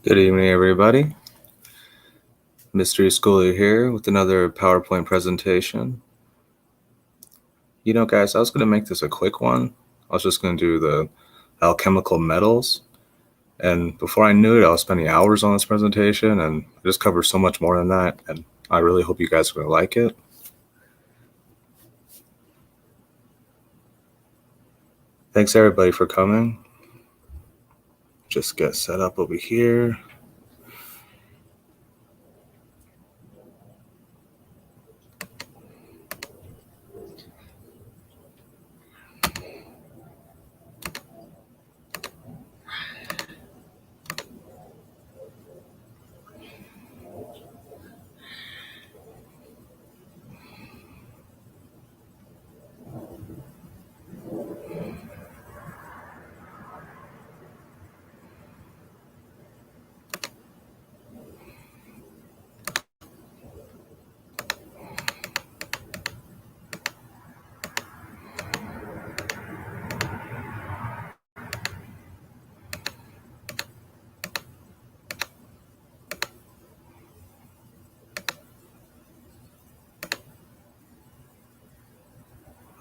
Good evening, everybody. Mystery Schooler here with another PowerPoint presentation. You know, guys, I was going to make this a quick one. I was just going to do the alchemical metals. And before I knew it, I was spending hours on this presentation, and I just covered so much more than that. And I really hope you guys are going to like it. Thanks, everybody, for coming. Just get set up over here.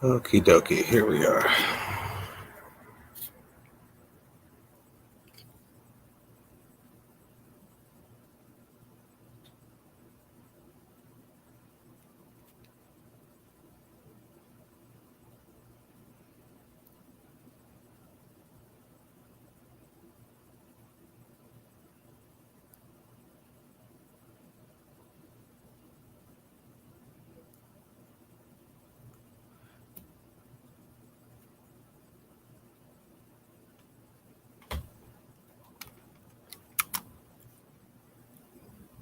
Okie dokie, here we are.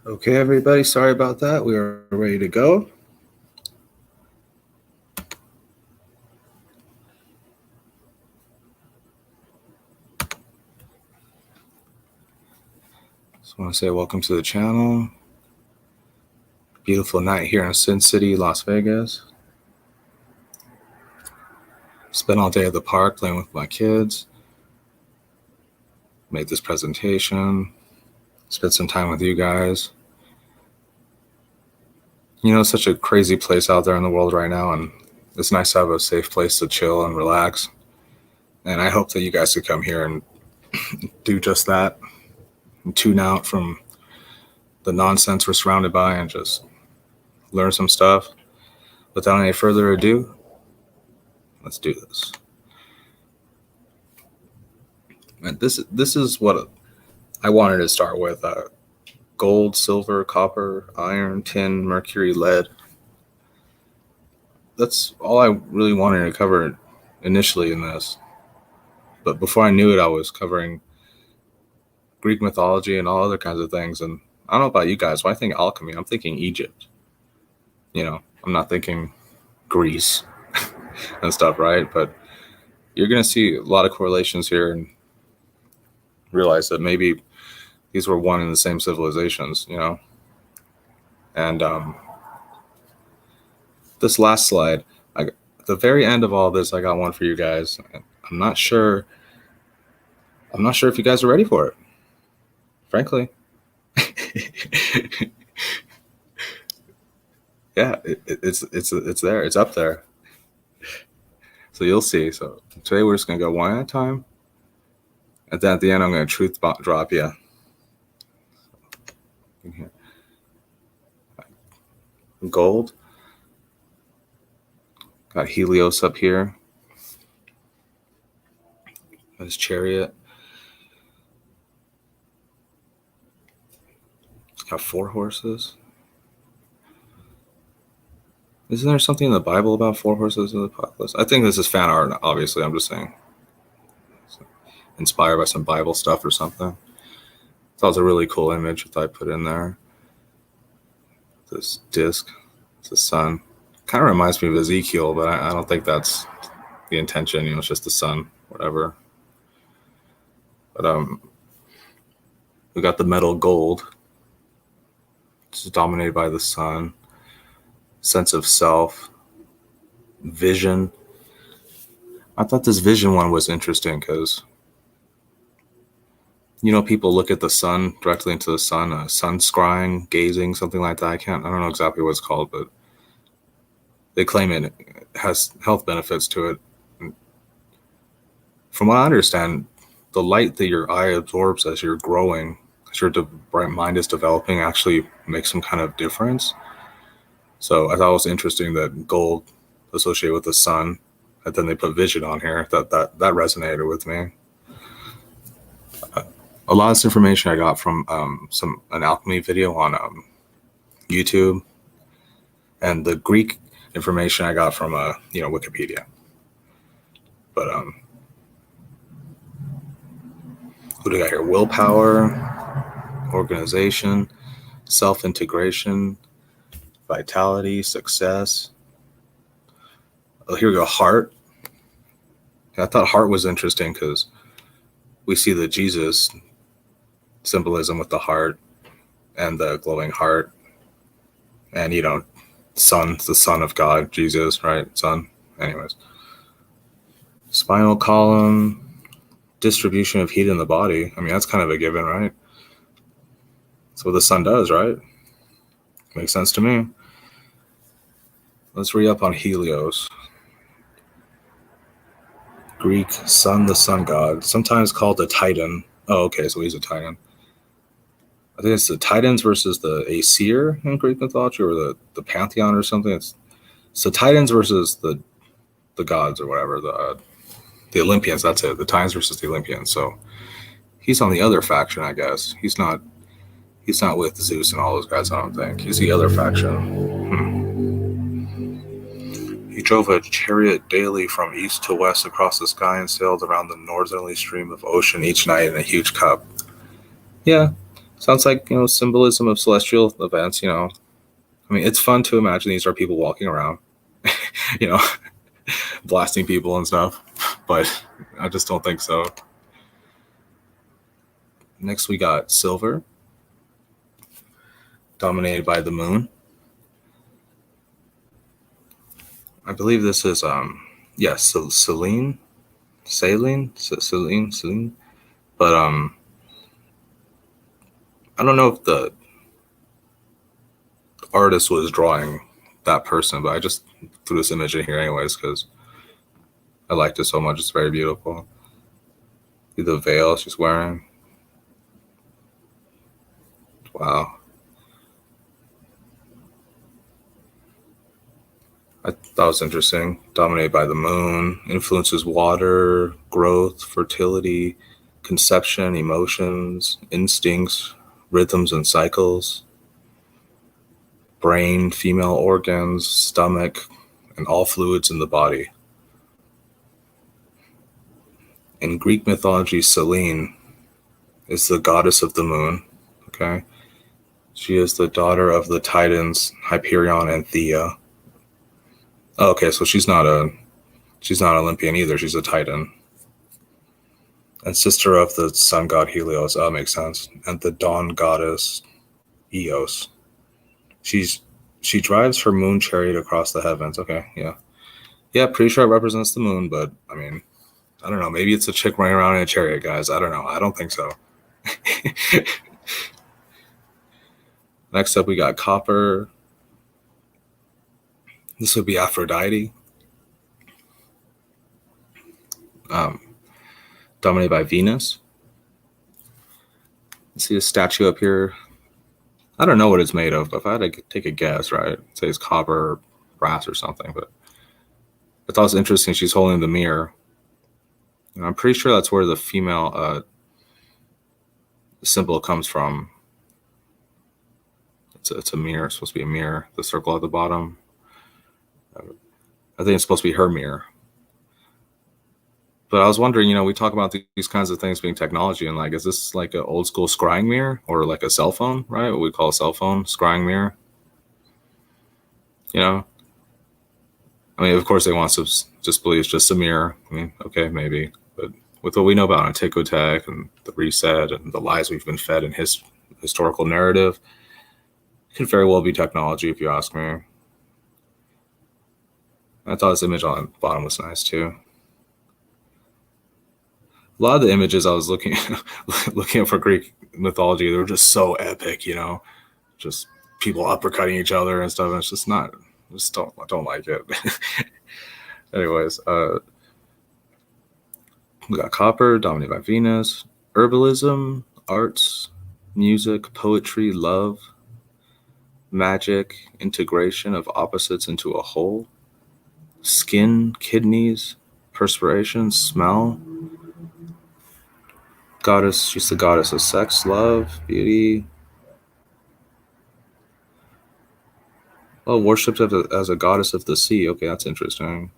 Okay, everybody, sorry about that. We are ready to go. Just want to say welcome to the channel. Beautiful night here in Sin City, Las Vegas. Spent all day at the park playing with my kids. Made this presentation. Spent some time with you guys. You know, it's such a crazy place out there in the world right now, and it's nice to have a safe place to chill and relax. And I hope that you guys could come here and do just that and tune out from the nonsense we're surrounded by and just learn some stuff. Without any further ado, let's do this. And this is what I wanted to start with. Gold, silver, copper, iron, tin, mercury, lead. That's all I really wanted to cover initially in this. But before I knew it, I was covering Greek mythology and all other kinds of things. And I don't know about you guys, when I think alchemy, I'm thinking Egypt. You know, I'm not thinking Greece and stuff, right? But you're going to see a lot of correlations here and realize that maybe these were one and the same civilizations, you know? And this last slide, at the very end of all this, I got one for you guys. I'm not sure if you guys are ready for it, frankly. Yeah, it's there. It's up there. So you'll see. So today we're just going to go one at a time. And then at the end, I'm going to truth drop you. Gold. Got Helios up here. Got his chariot. Got 4 horses. Isn't there something in the Bible about 4 horses of the apocalypse? I think this is fan art, obviously. I'm just saying. Inspired by some Bible stuff or something. That was a really cool image that I put in there. This disc, it's the sun. Kind of reminds me of Ezekiel, but I don't think that's the intention. You know, it's just the sun, whatever. But we got the metal gold. It's dominated by the sun. Sense of self. Vision. I thought this vision one was interesting because People look at the sun, directly into the sun, sun scrying, gazing, something like that. I don't know exactly what it's called, but they claim it has health benefits to it. From what I understand, the light that your eye absorbs as you're growing, as your mind is developing, actually makes some kind of difference. So I thought it was interesting that gold associated with the sun, and then they put vision on here. That resonated with me. A lot of this information I got from an alchemy video on YouTube, and the Greek information I got from Wikipedia. But who do I got here? Willpower, organization, self-integration, vitality, success. Oh, here we go. Heart. I thought heart was interesting because we see the Jesus symbolism with the heart and the glowing heart, and sun, the Son of God, Jesus, right? Son. Anyways, spinal column, distribution of heat in the body. I mean, that's kind of a given, right? That's what the sun does, right? Makes sense to me. Let's read up on Helios. Greek sun, the sun god, sometimes called a Titan. Oh, okay, so he's a Titan. I think it's the Titans versus the Aesir in Greek mythology, or the Pantheon or something. It's the Titans versus the gods or whatever, the Olympians. That's it. The Titans versus the Olympians. So he's on the other faction, I guess. He's not with Zeus and all those guys. I don't think he's the other faction. He drove a chariot daily from east to west across the sky and sailed around the northerly stream of ocean each night in a huge cup. Yeah, sounds like symbolism of celestial events. I mean, it's fun to imagine these are people walking around, blasting people and stuff, but I just don't think so. Next, we got silver, dominated by the moon. I believe this is Selene, but I don't know if the artist was drawing that person, but I just threw this image in here anyways because I liked it so much. It's very beautiful. The veil she's wearing. Wow. I thought it was interesting. Dominated by the moon, influences water, growth, fertility, conception, emotions, instincts, rhythms and cycles, brain, female organs, stomach, and all fluids in the body. In Greek mythology, Selene is the goddess of the moon. Okay. She is the daughter of the Titans, Hyperion and Theia. Oh, okay, so she's not Olympian either. She's a Titan. And sister of the sun god Helios. Oh, that makes sense. And the dawn goddess Eos. She drives her moon chariot across the heavens. Okay, yeah. Yeah, pretty sure it represents the moon, but I mean, I don't know. Maybe it's a chick running around in a chariot, guys. I don't know. I don't think so. Next up, we got copper. This would be Aphrodite. Dominated by Venus. See a statue up here. I don't know what it's made of, but if I had to take a guess, right, say it's copper or brass or something, but I thought it was interesting. She's holding the mirror. And I'm pretty sure that's where the female symbol comes from. It's a mirror. It's supposed to be a mirror. The circle at the bottom. I think it's supposed to be her mirror. But I was wondering, we talk about these kinds of things being technology, and like, is this like an old school scrying mirror or like a cell phone, right? What we call a cell phone, scrying mirror. I mean, of course they want to just believe it's just a mirror. I mean, okay, maybe. But with what we know about Antiquotech and the reset and the lies we've been fed in his historical narrative, it could very well be technology, if you ask me. I thought this image on the bottom was nice too. A lot of the images I was looking looking at for Greek mythology, they were just so epic, you know, just people uppercutting each other and stuff. And it's just not, just don't like it. Anyways, we got copper, dominated by Venus, herbalism, arts, music, poetry, love, magic, integration of opposites into a whole, skin, kidneys, perspiration, smell. Goddess, she's the goddess of sex, love, beauty. Oh, worshipped as a goddess of the sea. Okay, that's interesting.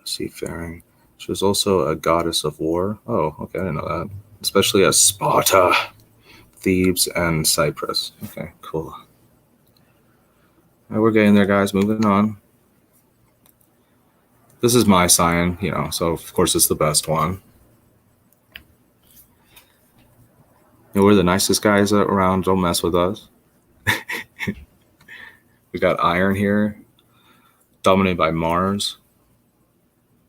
Seafaring. She was also a goddess of war. Oh, okay, I didn't know that. Especially at Sparta, Thebes, and Cyprus. Okay, cool. All right, we're getting there, guys. Moving on. This is my sign, you know, so of course it's the best one. You know, we're the nicest guys around. Don't mess with us. We got iron here, dominated by Mars,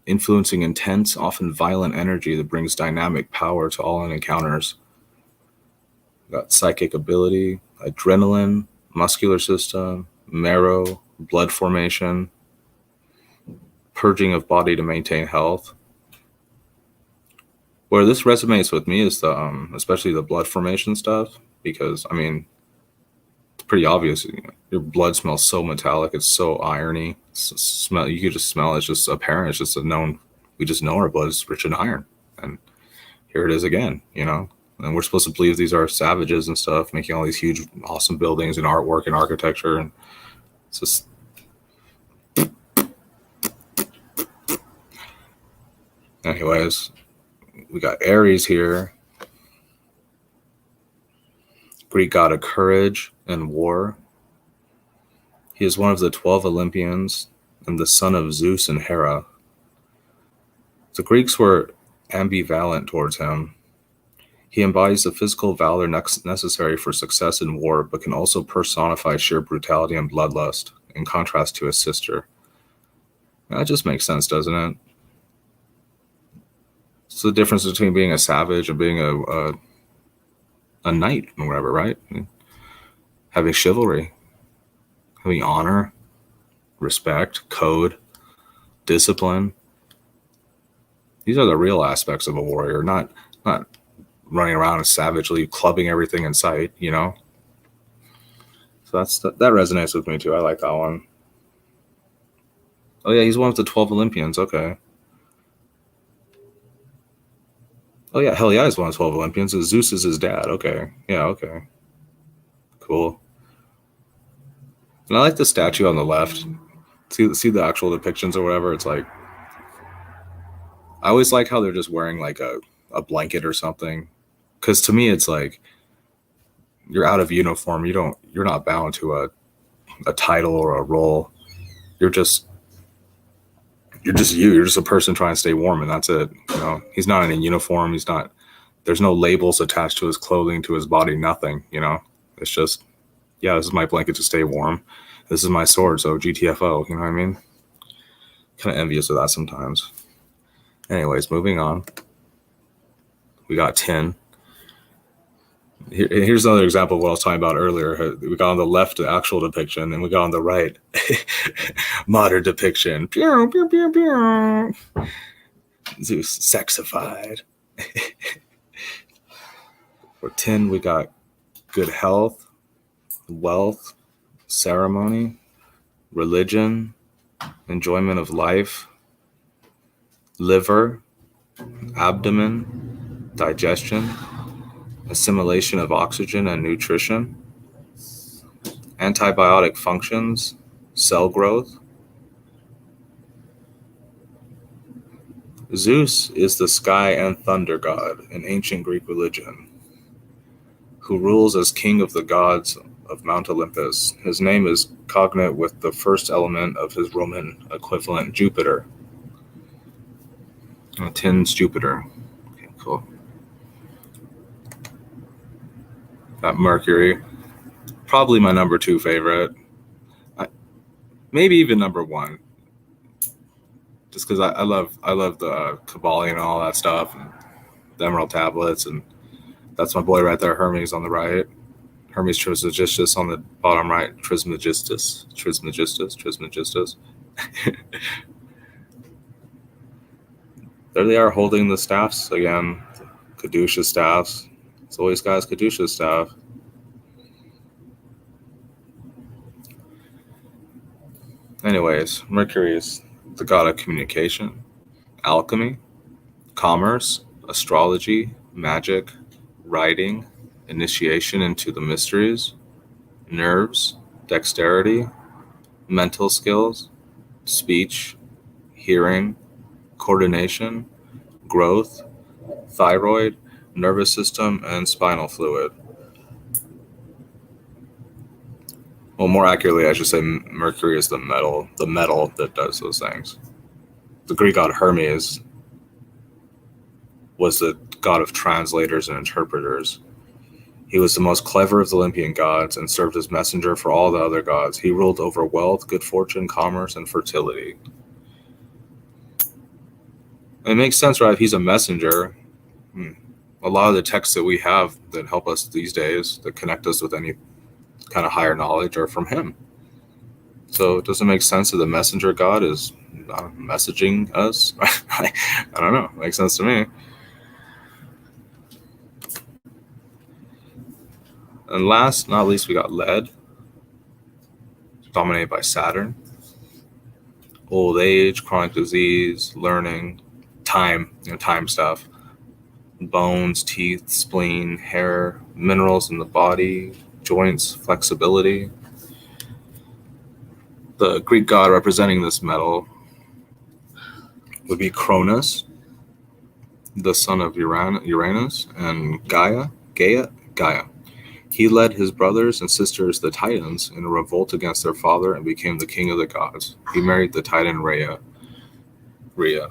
influencing intense, often violent energy that brings dynamic power to all encounters. We got psychic ability, adrenaline, muscular system, marrow, blood formation, purging of body to maintain health. Where this resonates with me is the especially the blood formation stuff, because I mean it's pretty obvious. You know, your blood smells so metallic, it's so irony. Smell, you could just smell it. It's just apparent. It's just a known. We just know our blood is rich in iron, and here it is again. You know, and we're supposed to believe these are savages and stuff, making all these huge, awesome buildings and artwork and architecture, and it's just. Anyways, we got Ares here, Greek god of courage and war. He is one of the 12 Olympians and the son of Zeus and Hera. The Greeks were ambivalent towards him. He embodies the physical valor necessary for success in war, but can also personify sheer brutality and bloodlust, in contrast to his sister. That just makes sense, doesn't it? It's the difference between being a savage and being a knight or whatever, right? Having chivalry, having honor, respect, code, discipline. These are the real aspects of a warrior, not running around and savagely clubbing everything in sight, you know? So that resonates with me too. I like that one. Oh yeah, he's one of the 12 Olympians. Okay. Oh yeah, hell yeah, he's one of the 12 Olympians. Zeus is his dad. Okay. Yeah, okay. Cool. And I like the statue on the left. See the actual depictions or whatever. It's like, I always like how they're just wearing like a blanket or something. Because to me, it's like you're out of uniform. You're not bound to a title or a role. You're just you. You're just a person trying to stay warm, and that's it. You know, he's not in a uniform. He's not. There's no labels attached to his clothing, to his body. Nothing. You know, it's just, yeah, this is my blanket to stay warm. This is my sword. So GTFO. You know what I mean? Kind of envious of that sometimes. Anyways, moving on. We got 10. Here's another example of what I was talking about earlier. We got on the left the actual depiction, and we got on the right modern depiction. Pew, pew, pew, pew. Zeus sexified. For 10, we got good health, wealth, ceremony, religion, enjoyment of life, liver, abdomen, digestion, assimilation of oxygen and nutrition, antibiotic functions, cell growth. Zeus is the sky and thunder god in ancient Greek religion, who rules as king of the gods of Mount Olympus. His name is cognate with the first element of his Roman equivalent, Jupiter. 10's Jupiter. Okay, cool. Got Mercury. Probably my number 2 favorite. Maybe even number 1. Just because I love the Kabbalah and all that stuff. the Emerald Tablets, and that's my boy right there, Hermes on the right. Hermes Trismegistus on the bottom right. Trismegistus. There they are holding the staffs again. Kadusha staffs. It's always guys Kadusha staff. Anyways, Mercury is the god of communication, alchemy, commerce, astrology, magic, writing, initiation into the mysteries, nerves, dexterity, mental skills, speech, hearing, coordination, growth, thyroid, nervous system, and spinal fluid. Well, more accurately, I should say Mercury is the metal that does those things. The Greek god Hermes was the god of translators and interpreters. He was the most clever of the Olympian gods and served as messenger for all the other gods. He ruled over wealth, good fortune, commerce, and fertility. It makes sense, right? If he's a messenger, a lot of the texts that we have that help us these days, that connect us with any kind of higher knowledge, are from him. So it doesn't make sense that the messenger god is messaging us. I don't know. It makes sense to me. And last, not least, we got lead, dominated by Saturn. Old age, chronic disease, learning, time, time stuff. Bones, teeth, spleen, hair, minerals in the body, joints, flexibility. The Greek god representing this metal would be Cronus, the son of Uranus, and Gaia. He led his brothers and sisters, the Titans, in a revolt against their father and became the king of the gods. He married the Titan Rhea. Rhea.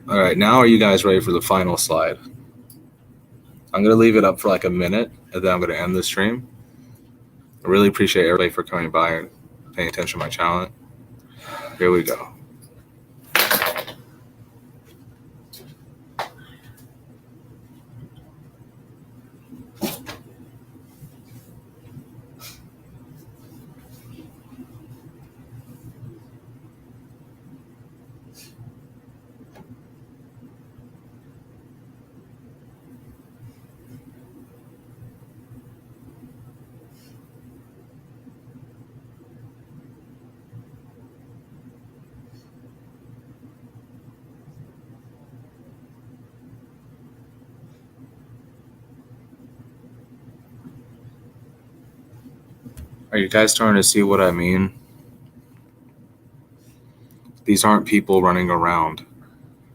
All right, now are you guys ready for the final slide? I'm going to leave it up for like a minute, and then I'm going to end the stream. I really appreciate everybody for coming by and paying attention to my channel. Here we go. Are you guys starting to see what I mean? These aren't people running around.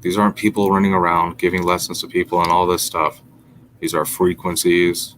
These aren't people running around giving lessons to people and all this stuff. These are frequencies.